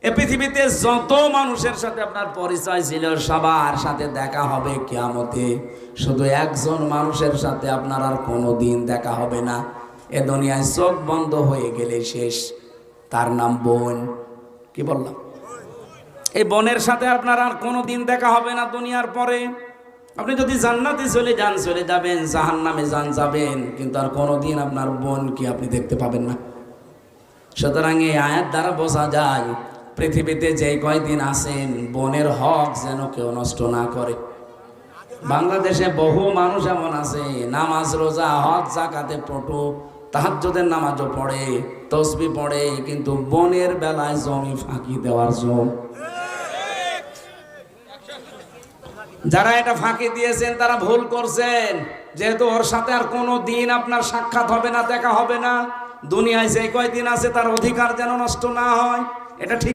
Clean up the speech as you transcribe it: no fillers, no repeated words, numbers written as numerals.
এ পৃথিবীতে যত মানুষের সাথে আপনার পরিচয় ছিল সবার সাথে দেখা হবে কিয়ামতে। শুধু একজন মানুষের সাথে আপনার আর কোনোদিন দেখা হবে না। এ দুনিয়ায় চোখ বন্ধ হয়ে গেলে শেষ। তার নাম বোন। কি বললাম? এই বোনের সাথে আপনার আর কোনোদিন দেখা হবে না দুনিয়ার পরে। আপনি যদি জান্নাতে চলে যান চলে যাবেন, জাহান্নামে যাবেন, কিন্তু আর কোনোদিন আপনার বোনকে আপনি দেখতে পাবেন না। সুতরাং এই আয়াত দ্বারা বোঝা যায় পৃথিবীতে যে কয়দিন আছেন বোনের হক যেন কেউ নষ্ট না করে। বাংলাদেশে বহু মানুষ এমন আছে নামাজ রোজা হজ যাকাতে পটু, তাহাজ্জুদের নামাজও পড়ে, তসবিহ পড়ে, কিন্তু বোনের বেলায় জমি ফাঁকি দেওয়ার জন্য। যারা এটা ফাঁকি দিয়েছেন তারা ভুল করছেন, যেহেতু ওর সাথে আর কোনো দিন আপনার সাক্ষাৎ হবে না, দেখা হবে না। দুনিয়ায় যে কয়দিন আছে তার অধিকার যেন নষ্ট না হয়, এটা ঠিক।